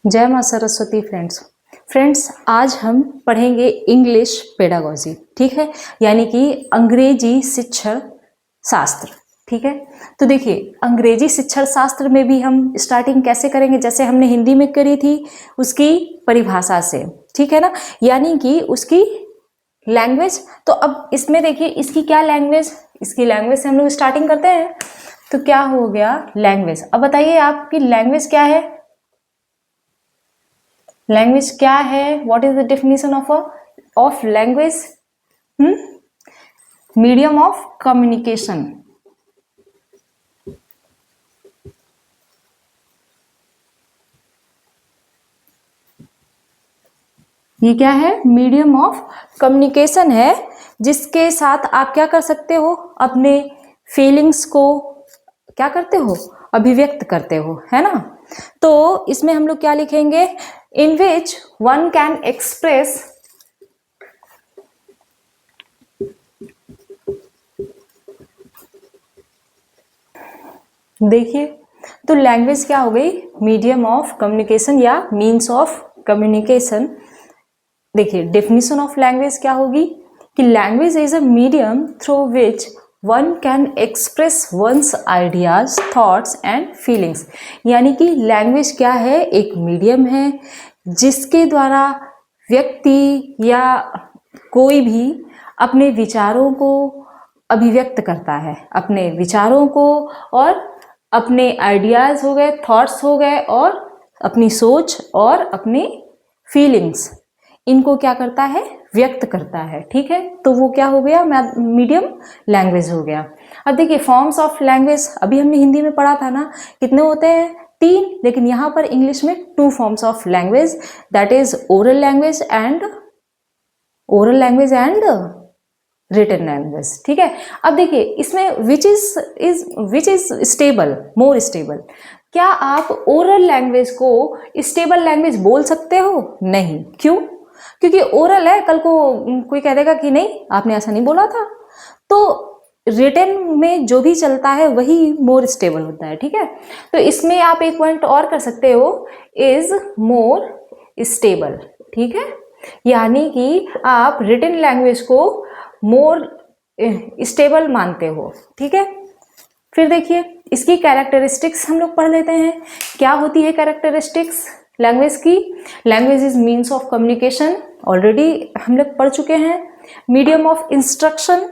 जय माँ सरस्वती फ्रेंड्स आज हम पढ़ेंगे इंग्लिश पेडागोजी। ठीक है, यानी कि अंग्रेजी शिक्षण शास्त्र। ठीक है, तो देखिए अंग्रेजी शिक्षण शास्त्र में भी हम स्टार्टिंग कैसे करेंगे, जैसे हमने हिंदी में करी थी उसकी परिभाषा से। ठीक है ना, यानी कि उसकी लैंग्वेज। तो अब इसमें देखिए इसकी क्या लैंग्वेज, इसकी लैंग्वेज से हम लोग स्टार्टिंग करते हैं। तो क्या हो गया लैंग्वेज। अब बताइए आपकी लैंग्वेज क्या है, लैंग्वेज क्या है, what is the definition of language? Medium of communication. ये क्या है? मीडियम ऑफ कम्युनिकेशन है, जिसके साथ आप क्या कर सकते हो, अपने फीलिंग्स को क्या करते हो, अभिव्यक्त करते हो, है ना। तो इसमें हम लोग क्या लिखेंगे, इन विच वन कैन एक्सप्रेस देखिए तो लैंग्वेज क्या हो गई, मीडियम ऑफ कम्युनिकेशन या मीन्स ऑफ कम्युनिकेशन। देखिए डेफिनेशन ऑफ लैंग्वेज क्या होगी कि language is a medium through which one can express once ideas, thoughts and feelings. यानी कि लैंग्वेज क्या है, एक मीडियम है जिसके द्वारा व्यक्ति या कोई भी अपने विचारों को अभिव्यक्त करता है, अपने विचारों को और अपने आइडियाज हो गए, थॉट्स हो गए, और अपनी सोच और अपनी फीलिंग्स, इनको क्या करता है, व्यक्त करता है। ठीक है, तो वो क्या हो गया, मीडियम लैंग्वेज हो गया। अब देखिए फॉर्म्स ऑफ लैंग्वेज, अभी हमने हिंदी में पढ़ा था ना, कितने होते हैं, 3, लेकिन यहाँ पर इंग्लिश में 2 forms of language, that is oral language and written language. ठीक है, अब देखिए इसमें which is stable, more stable. क्या आप ओरल लैंग्वेज को स्टेबल लैंग्वेज बोल सकते हो? नहीं। क्यों? क्योंकि ओरल है, कल को कोई कह देगा कि नहीं आपने ऐसा नहीं बोला था। तो रिटन में जो भी चलता है वही मोर स्टेबल होता है। ठीक है, तो इसमें आप एक पॉइंट और कर सकते हो, इज मोर स्टेबल। ठीक है, यानी कि आप रिटन लैंग्वेज को मोर स्टेबल मानते हो। ठीक है, फिर देखिए इसकी कैरेक्टरिस्टिक्स हम लोग पढ़ लेते हैं। क्या होती है कैरेक्टरिस्टिक्स लैंग्वेज की? Language is means of communication, already हम लोग पढ़ चुके हैं। मीडियम ऑफ इंस्ट्रक्शन,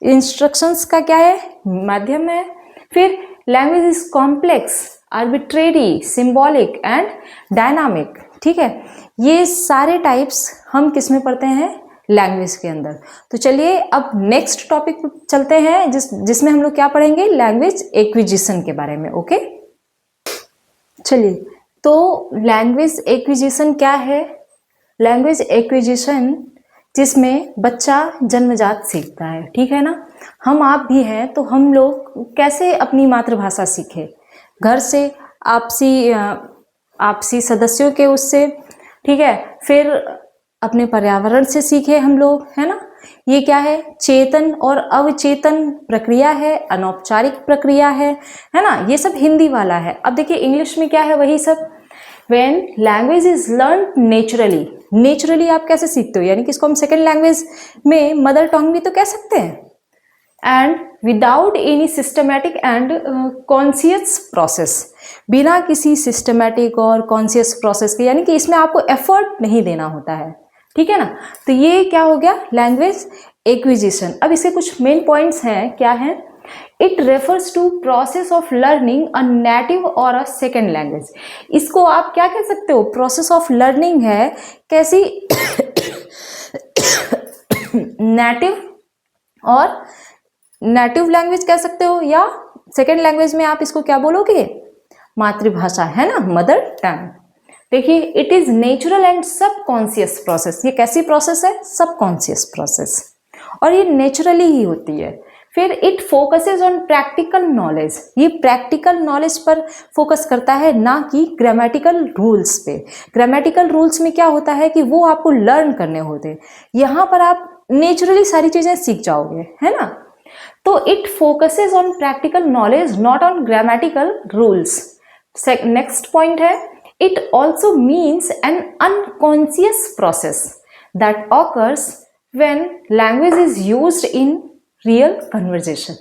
इंस्ट्रक्शंस का क्या है, माध्यम है। फिर language is complex, arbitrary, symbolic and dynamic. ठीक है, ये सारे टाइप्स हम किस में पढ़ते हैं, लैंग्वेज के अंदर। तो चलिए अब नेक्स्ट टॉपिक चलते हैं, जिसमें हम लोग क्या पढ़ेंगे, लैंग्वेज एक्विजिशन के बारे में। ओके, चलिए तो लैंग्वेज एक्विजिशन क्या है? लैंग्वेज एक्विजिशन जिसमें बच्चा जन्मजात सीखता है। ठीक है ना, हम आप भी हैं, तो हम लोग कैसे अपनी मातृभाषा सीखे, घर से, आपसी सदस्यों के उससे, ठीक है, फिर अपने पर्यावरण से सीखे हम लोग, है ना। ये क्या है, चेतन और अवचेतन प्रक्रिया है, अनौपचारिक प्रक्रिया है ना। ये सब हिंदी वाला है। अब देखिए इंग्लिश में क्या है, वही सब। When language is learned naturally, naturally आप कैसे सीखते हो, यानी कि इसको हम सेकेंड लैंग्वेज में मदर टंग भी तो कह सकते हैं। And without any systematic and conscious process, बिना किसी सिस्टमैटिक और कॉन्शियस प्रोसेस के, यानी कि इसमें आपको एफर्ट नहीं देना होता है। ठीक है ना, तो ये क्या हो गया, लैंग्वेज एक्विजिशन। अब इसके कुछ मेन पॉइंट्स हैं, क्या है, it refers to process of learning a native or a second language. इसको आप क्या कह सकते हो, प्रोसेस ऑफ लर्निंग है, कैसी नेटिव और नेटिव लैंग्वेज कह सकते हो, या सेकेंड लैंग्वेज में आप इसको क्या बोलोगे, मातृभाषा, है ना, मदर टंग। देखिए it is natural and subconscious process. ये कैसी प्रोसेस है, सबकॉन्शियस प्रोसेस, और ये नेचुरली ही होती है। फिर it focuses on practical knowledge, ये प्रैक्टिकल नॉलेज पर फोकस करता है, ना कि ग्रामेटिकल रूल्स पे। ग्रामेटिकल रूल्स में क्या होता है कि वो आपको लर्न करने होते हैं, यहाँ पर आप नेचुरली सारी चीजें सीख जाओगे, है ना। तो it focuses on practical knowledge, not on grammatical rules. Next point है, It also means an unconscious process that occurs when language is used in real conversation.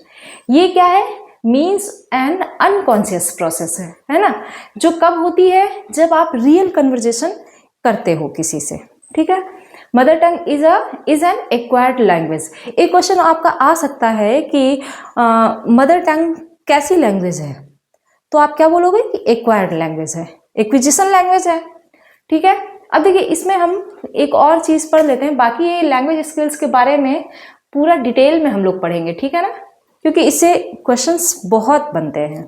ये क्या है? मीन्स एन अनकॉन्शियस प्रोसेस है ना, जो कब होती है? जब आप रियल कन्वर्जेशन करते हो किसी से, ठीक है। Mother tongue is an acquired language. एक क्वेश्चन आपका आ सकता है कि मदर टंग कैसी लैंग्वेज है, तो आप क्या बोलोगे कि एक्वायर्ड लैंग्वेज है, एक्विजिशन लैंग्वेज है, ठीक है। अब देखिए इसमें हम एक और चीज पढ़ लेते हैं, बाकी ये लैंग्वेज स्किल्स के बारे में पूरा डिटेल में हम लोग पढ़ेंगे, ठीक है ना, क्योंकि इससे क्वेश्चंस बहुत बनते हैं।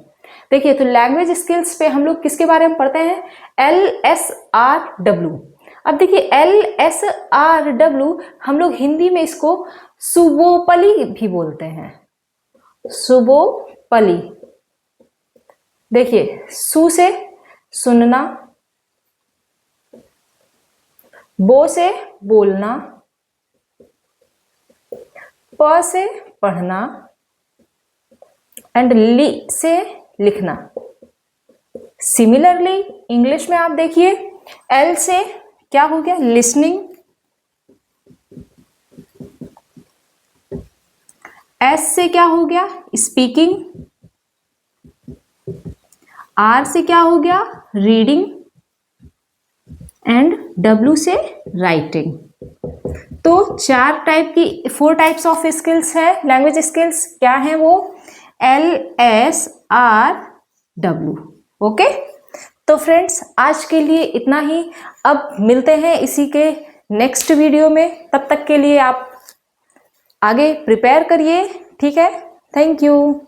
देखिए तो लैंग्वेज स्किल्स पे हम लोग किसके बारे में पढ़ते हैं? LSRW। अब देखिए LSRW हम लोग हिंदी में इसको सुबोपली भी बोलते हैं, सुबोपली। देखिए सु से सुनना, बो से बोलना, प से पढ़ना एंड ली से लिखना। सिमिलरली इंग्लिश में आप देखिए एल से क्या हो गया? लिसनिंग, एस से क्या हो गया? स्पीकिंग, आर से क्या हो गया? रीडिंग एंड डब्ल्यू से राइटिंग। तो 4 टाइप्स ऑफ स्किल्स है, लैंग्वेज स्किल्स क्या है वो? LSRW। ओके, तो फ्रेंड्स आज के लिए इतना ही। अब मिलते हैं इसी के नेक्स्ट वीडियो में, तब तक के लिए आप आगे प्रिपेयर करिए, ठीक है। Thank you.